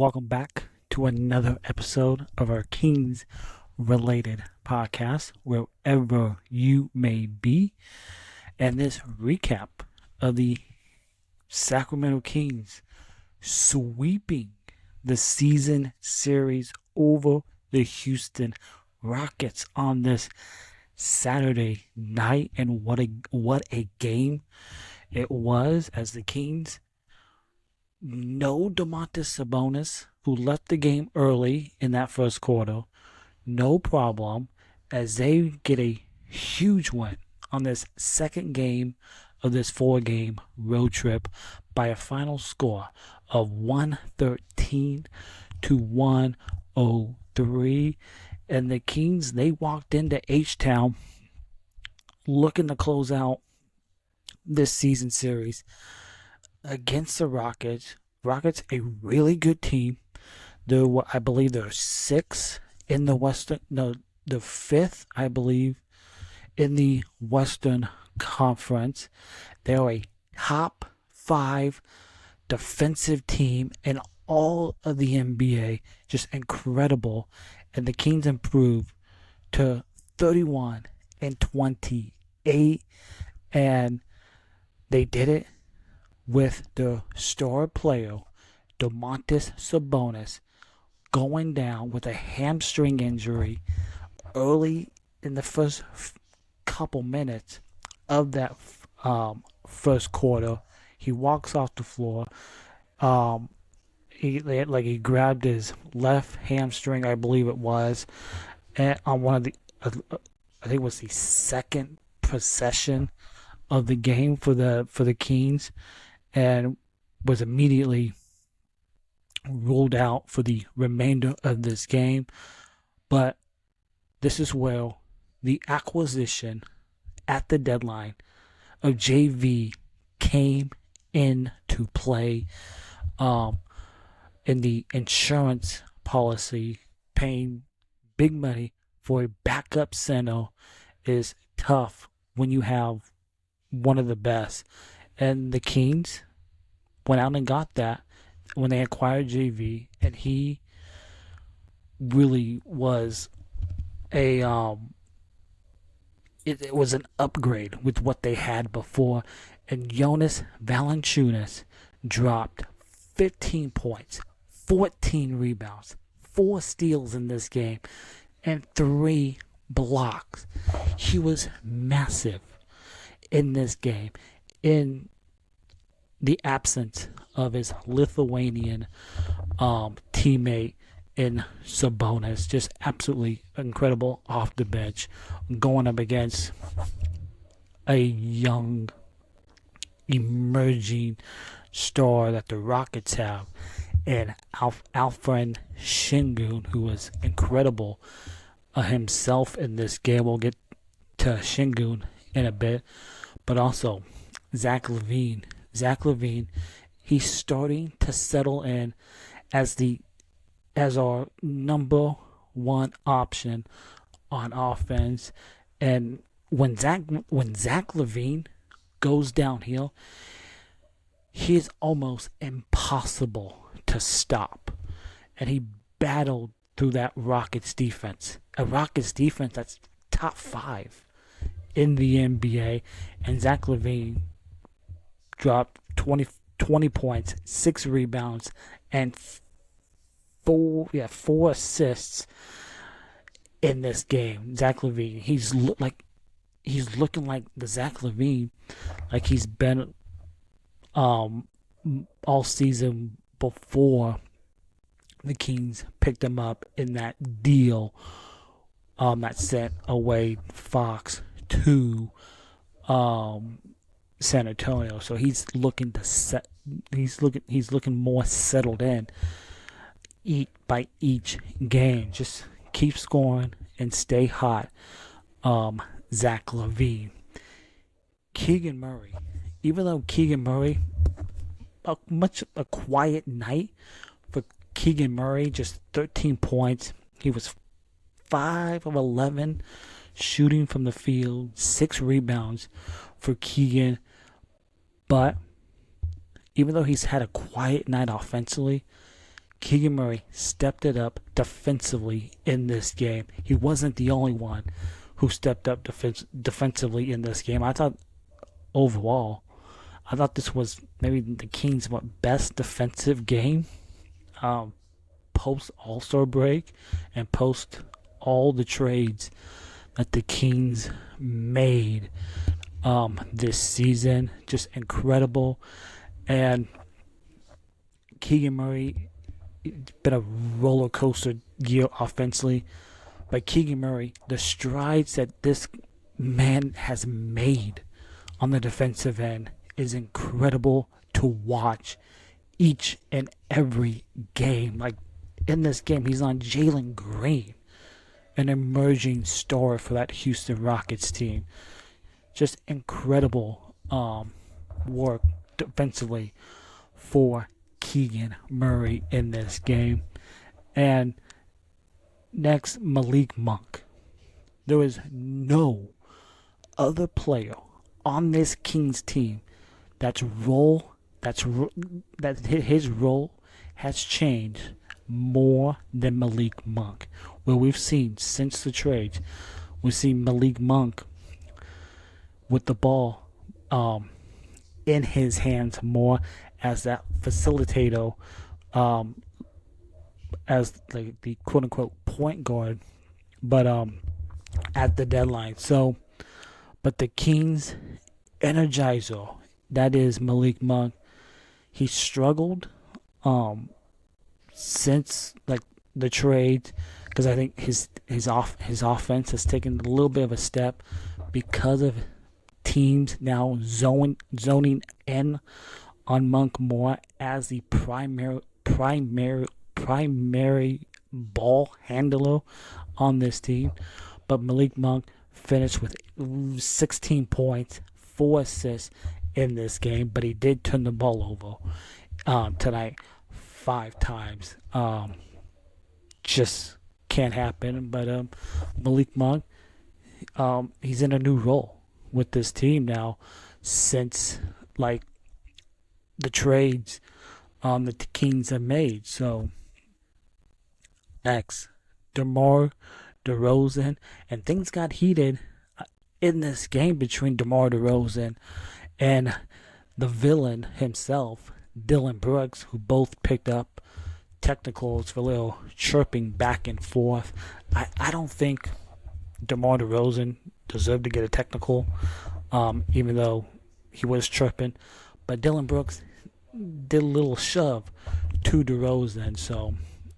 welcome back to another episode of our Kings related podcast, wherever you may be. And this recap of the Sacramento Kings sweeping the season series over the Houston Rockets on this Saturday night. And what a game it was, as the Kings, no Domantas Sabonis, who left the game early in that first quarter, no problem, as they get a huge win on this second game of this 4-game road trip by a final score of 113 to 103. And the Kings, they walked into H-Town looking to close out this season series against the Rockets. Rockets, a really good team. I believe they're sixth in the Western, no, the fifth, I believe, in the Western Conference. They're a top 5 defensive team in all of the NBA. Just incredible. And the Kings improved to 31-28, and they did it with the star player, Domantas Sabonis, going down with a hamstring injury early in the first couple minutes of that first quarter. He walks off the floor. He grabbed his left hamstring, I believe it was, and on one of the, I think it was the second possession of the game for the Kings, and was immediately ruled out for the remainder of this game. But this is where the acquisition at the deadline of JV came into play, in the insurance policy. Paying big money for a backup center is tough when you have one of the best. And the Kings went out and got that when they acquired JV, and he really was it was an upgrade with what they had before. And Jonas Valanciunas dropped 15 points, 14 rebounds, 4 steals in this game, and 3 blocks. He was massive in this game, in the absence of his Lithuanian teammate in Sabonis. Just absolutely incredible off the bench, going up against a young, emerging star that the Rockets have, and Alfred Şengün, who was incredible himself in this game. We'll get to Şengün in a bit. But also Zach LaVine, he's starting to settle in as our number one option on offense. And when Zach LaVine goes downhill, he is almost impossible to stop. And he battled through that Rockets defense. A Rockets defense that's top 5 in the NBA. And Zach LaVine dropped 20 points, 6 rebounds, and 4 assists in this game. Zach LaVine, he's looking like the Zach LaVine like he's been all season before the Kings picked him up in that deal that sent away Fox to San Antonio. So he's looking more settled in by each game. Just keep scoring and stay hot. Zach LaVine. Keegan Murray. Even though Keegan Murray, a quiet night for Keegan Murray, just 13 points. He was 5 of 11 shooting from the field, 6 rebounds for Keegan. But even though he's had a quiet night offensively, Keegan Murray stepped it up defensively in this game. He wasn't the only one who stepped up defensively in this game. I thought overall, this was maybe the Kings' best defensive game post All-Star break and post all the trades that the Kings made this season. Just incredible. And Keegan Murray, it's been a roller coaster year offensively. But Keegan Murray, the strides that this man has made on the defensive end is incredible to watch each and every game. Like in this game, he's on Jalen Green, an emerging star for that Houston Rockets team. Just incredible work defensively for Keegan Murray in this game. And next, Malik Monk. There is no other player on this Kings team that his role has changed more than Malik Monk. Where we've seen since the trade, we've seen Malik Monk with the ball in his hands more as that facilitator, as the quote-unquote point guard, but at the deadline. So, but the Kings energizer, that is Malik Monk, he struggled since the trade, because I think his offense has taken a little bit of a step because of teams now zoning in on Monk more as the primary ball handler on this team. But Malik Monk finished with 16 points, 4 assists in this game, but he did turn the ball over tonight 5 times. Just can't happen. But Malik Monk, he's in a new role with this team now since the trades that the Kings have made. So next, DeMar DeRozan, and things got heated in this game between DeMar DeRozan and the villain himself, Dylan Brooks, who both picked up technicals for a little chirping back and forth. I don't think DeMar DeRozan deserved to get a technical, even though he was chirping. But Dylan Brooks did a little shove to DeRozan, so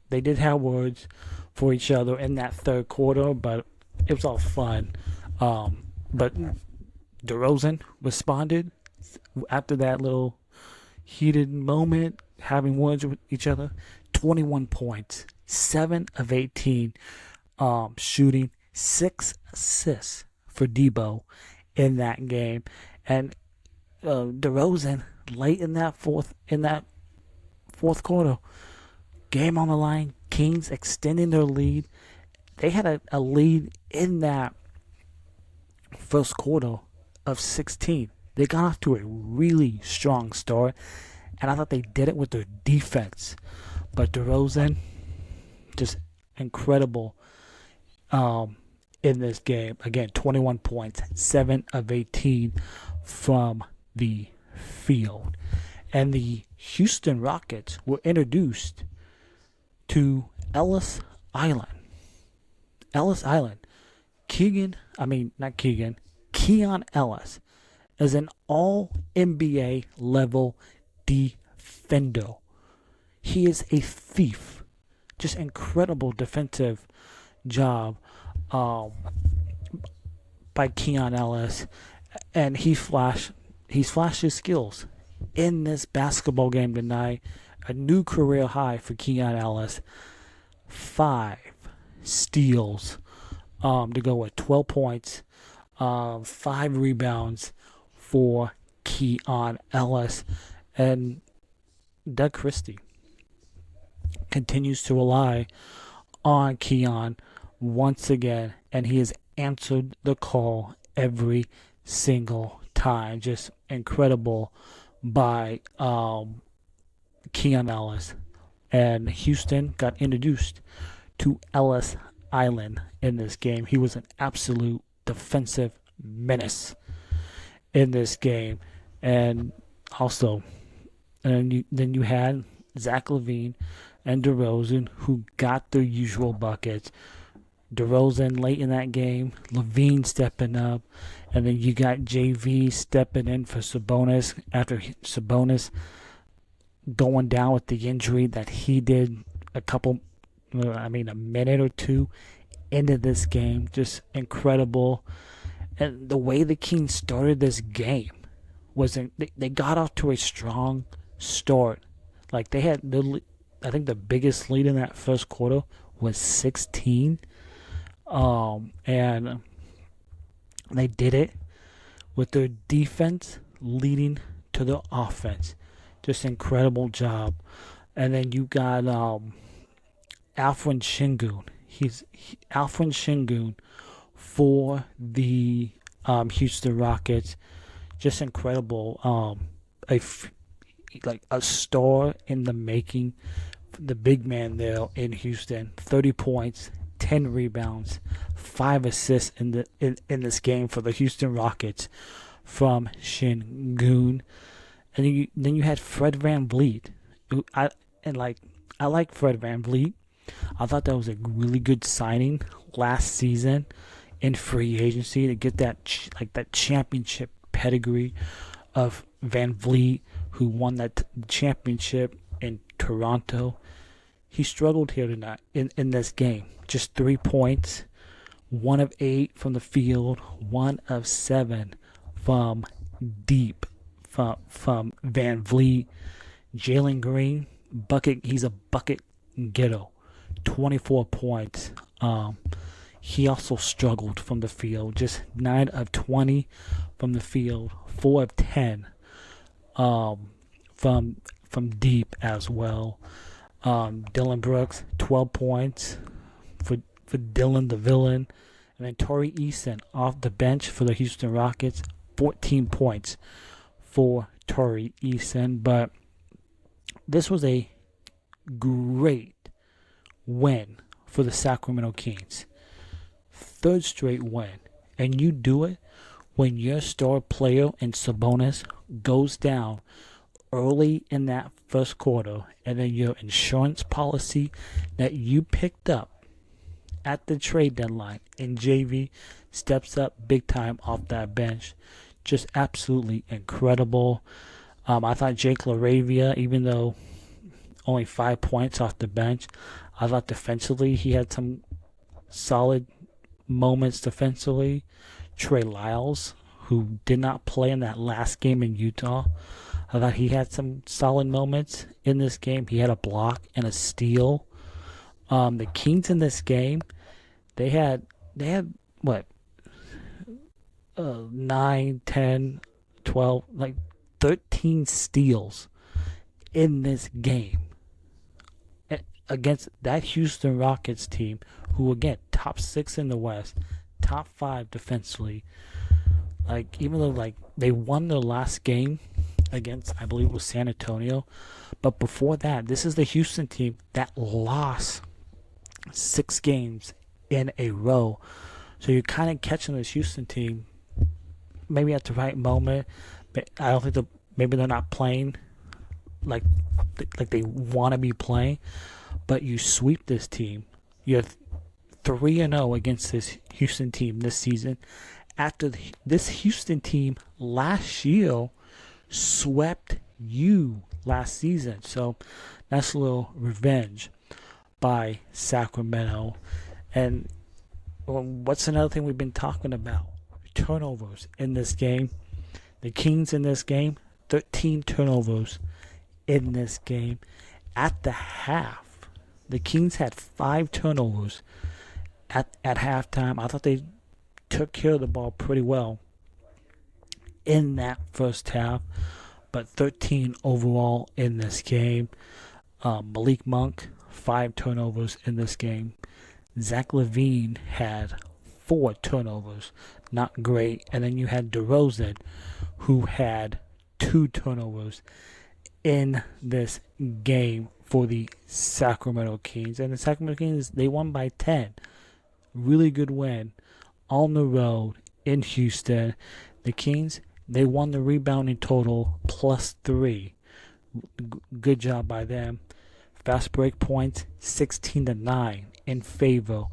they did have words for each other in that third quarter, but it was all fun. But DeRozan responded after that little heated moment, having words with each other. 21 points, 7 of 18 shooting, 6 assists for Debo in that game. And DeRozan late in that fourth quarter, game on the line, Kings extending their lead. They had a lead in that first quarter of 16. They got off to a really strong start, and I thought they did it with their defense. But DeRozan, just incredible in this game. Again, 21 points, 7 of 18 from the field. And the Houston Rockets were introduced to Ellis Island. Keon Ellis is an all-NBA level defender. He is a thief. Just incredible defensive job by Keon Ellis. And he's flashed his skills in this basketball game tonight. A new career high for Keon Ellis. 5 steals to go with 12 points, 5 rebounds for Keon Ellis. And Doug Christie continues to rely on Keon once again, and he has answered the call every single time. Just incredible by Keon Ellis. and Houston got introduced to Ellis Island in this game. He was an absolute defensive menace in this game. And also, then you had Zach LaVine and DeRozan, who got their usual buckets. DeRozan late in that game, LaVine stepping up, and then you got JV stepping in for Sabonis after Sabonis going down with the injury that he did a minute or two into this game. Just incredible. And the way the Kings started this game they got off to a strong start. Like, they had, I think the biggest lead in that first quarter was 16. And they did it with their defense leading to the offense. Just incredible job. And then you got Alfred Şengün. Alfred Şengün for the Houston Rockets. Just incredible. A star in the making. The big man there in Houston. 30 points, 10 rebounds, 5 assists in this game for the Houston Rockets from Şengün. And then you had Fred VanVleet. I like Fred VanVleet. I thought that was a really good signing last season in free agency to get that championship pedigree of VanVleet, who won that championship in Toronto. He struggled here tonight in this game. Just 3 points, 1 of 8 from the field, 1 of 7 from deep from VanVleet. Jalen Green, he's a bucket getter. 24 points. He also struggled from the field. Just 9 of 20 from the field, 4 of 10 from deep as well. Dylan Brooks, 12 points for Dylan the Villain. And then Torrey Eason off the bench for the Houston Rockets, 14 points for Torrey Eason. But this was a great win for the Sacramento Kings. 3rd straight win. And you do it when your star player in Sabonis goes down early in that first quarter, and then your insurance policy that you picked up at the trade deadline in JV steps up big time off that bench. Just absolutely incredible. I thought Jake LaRavia, even though only 5 points off the bench, I thought defensively he had some solid moments defensively. Trey Lyles, who did not play in that last game in Utah, I thought he had some solid moments in this game. He had a block and a steal. The Kings in this game, they had what? 9, 10, 12, 13 steals in this game against that Houston Rockets team, who again top 6 in the West, top 5 defensively. Even though they won their last game against, I believe it was San Antonio, but before that, this is the Houston team that lost 6 games in a row. So you're kind of catching this Houston team maybe at the right moment. But I don't think maybe they're not playing like they want to be playing. But you sweep this team. You're 3-0 against this Houston team this season. After this Houston team last year swept you last season. So that's a little revenge by Sacramento. And what's another thing we've been talking about? Turnovers in this game. The Kings in this game, 13 turnovers in this game. At the half, the Kings had 5 turnovers at halftime. I thought they took care of the ball pretty well in that first half, but 13 overall in this game. Malik Monk, 5 turnovers in this game. Zach LaVine had 4 turnovers. Not great. And then you had DeRozan, who had 2 turnovers in this game for the Sacramento Kings. And the Sacramento Kings, they won by 10. Really good win on the road in Houston. The Kings, they won the rebounding total +3. Good job by them. Fast break points 16-9 in favor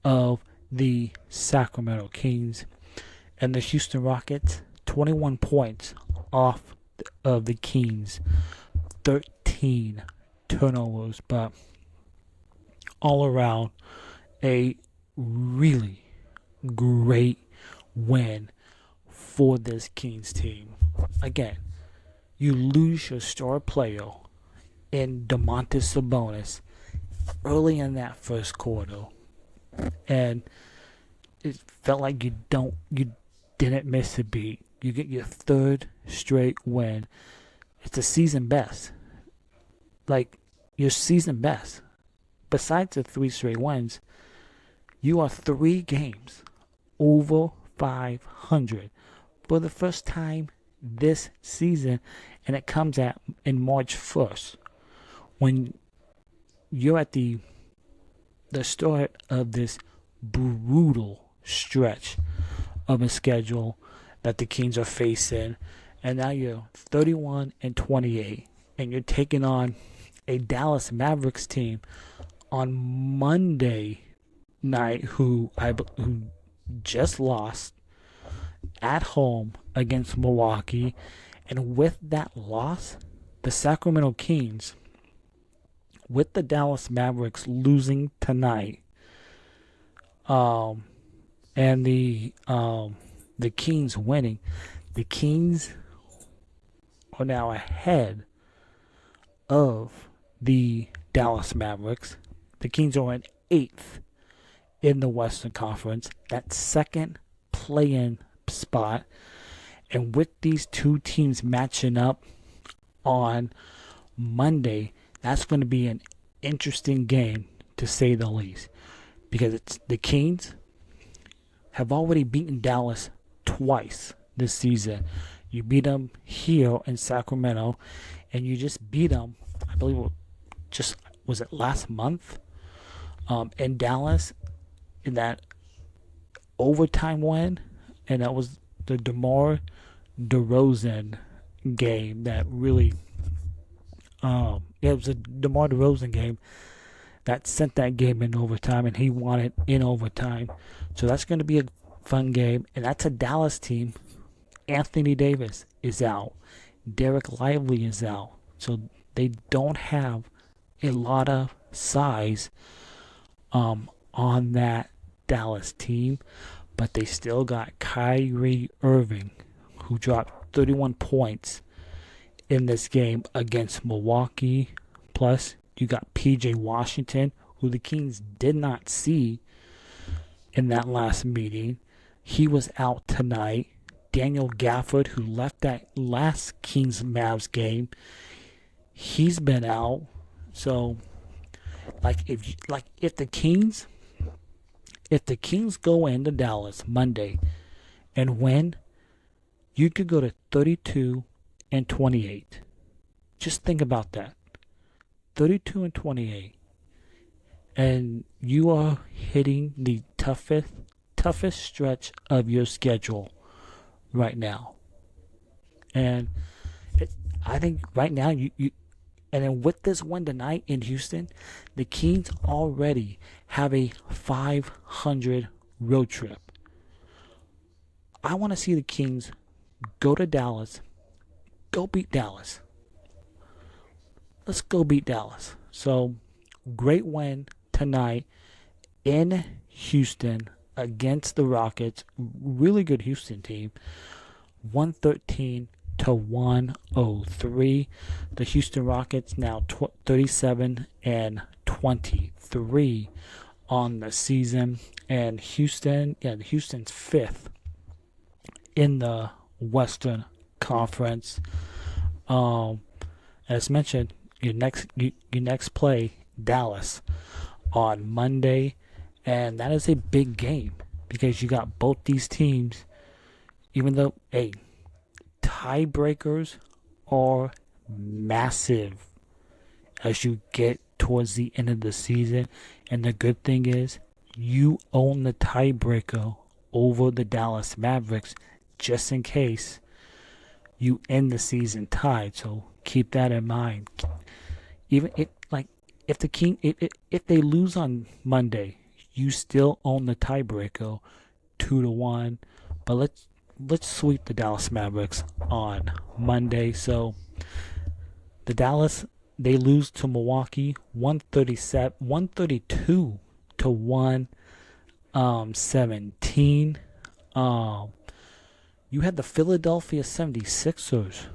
of the Sacramento Kings. And the Houston Rockets, 21 points off of the Kings. 13 turnovers, but all around a really great win for this Kings team. Again, you lose your star player in Domantas Sabonis early in that first quarter, and it felt like you didn't miss a beat. You get your third straight win. It's a season best. Like, your season best. Besides the 3 straight wins, you are 3 games over 500 for the first time this season, and it comes in March 1st, when you're at the start of this brutal stretch of a schedule that the Kings are facing, and now you're 31-28, and you're taking on a Dallas Mavericks team on Monday night who just lost at home against Milwaukee. And with that loss, the Sacramento Kings, with the Dallas Mavericks losing tonight, and the Kings winning, the Kings are now ahead of the Dallas Mavericks. The Kings are in 8th in the Western Conference, that second play-in spot. And with these two teams matching up on Monday, that's going to be an interesting game, to say the least. Because the Kings have already beaten Dallas twice this season. You beat them here in Sacramento, and you just beat them, I believe, was it last month? In Dallas, in that overtime win, and that was the DeMar DeRozan game that really, it was a DeMar DeRozan game that sent that game in overtime, and he won it in overtime. So that's going to be a fun game, and that's a Dallas team. Anthony Davis is out. Derek Lively is out. So they don't have a lot of size on that Dallas team, but they still got Kyrie Irving, who dropped 31 points in this game against Milwaukee. Plus, you got PJ Washington, who the Kings did not see in that last meeting. He was out tonight. Daniel Gafford, who left that last Kings-Mavs game, he's been out. So, if the Kings go into Dallas Monday and win, you could go to 32-28. Just think about that. 32-28. And you are hitting the toughest stretch of your schedule right now. And I think right now you and then with this win tonight in Houston, the Kings already have a 500 road trip. I want to see the Kings go to Dallas, go beat Dallas. Let's go beat Dallas. So, great win tonight in Houston against the Rockets. Really good Houston team. 113-103. The Houston Rockets now 37-23 on the season. And Houston's 5th in the Western Conference. As mentioned, your next play, Dallas, on Monday, and that is a big game because you got both these teams. Even though, tiebreakers are massive as you get towards the end of the season. And the good thing is, you own the tiebreaker over the Dallas Mavericks just in case you end the season tied. So keep that in mind. Even if the King if they lose on Monday, you still own the tiebreaker 2-1. But let's sweep the Dallas Mavericks on Monday. So the Dallas, they lose to Milwaukee 132 to 117. You had the Philadelphia 76ers.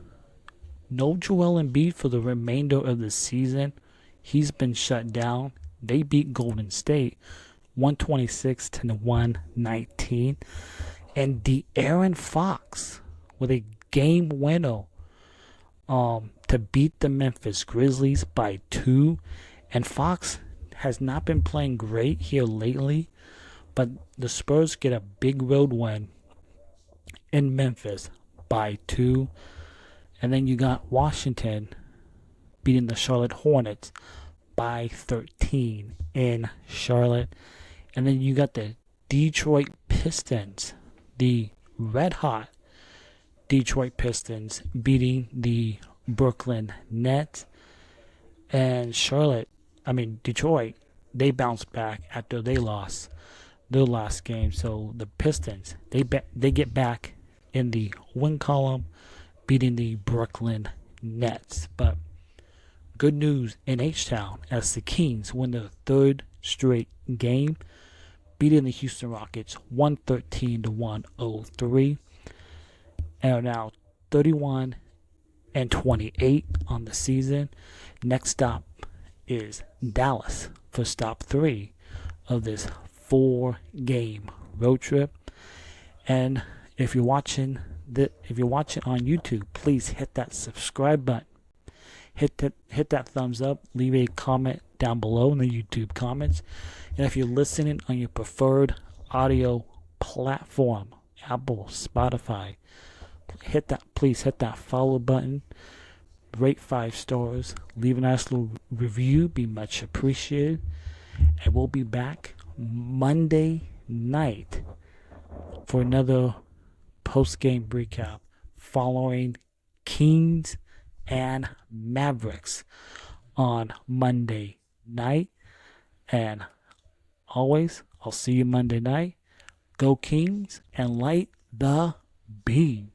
No Joel Embiid for the remainder of the season. He's been shut down. They beat Golden State 126 to 119. And De'Aaron Fox with a game winner to beat the Memphis Grizzlies by 2. And Fox has not been playing great here lately, but the Spurs get a big road win in Memphis by 2. And then you got Washington beating the Charlotte Hornets by 13 in Charlotte. And then you got the Detroit Pistons, the red hot Detroit Pistons, beating the Brooklyn Nets. And Detroit, they bounced back after they lost their last game. So the Pistons, they get back in the win column, beating the Brooklyn Nets. But good news in H-Town as the Kings win their third straight game, beating the Houston Rockets 113 to 103, and are now 31-28 on the season. Next stop is Dallas for stop 3 of this 4-game road trip. And if you're watching on YouTube, please hit that subscribe button. Hit that thumbs up. Leave a comment down below in the YouTube comments. And if you're listening on your preferred audio platform, Apple, Spotify, please hit that follow button. Rate 5 stars. Leave a nice little review. Be much appreciated. And we'll be back Monday night for another post-game recap following Kings and Mavericks on Monday night. And always, I'll see you Monday night. Go Kings and light the beam.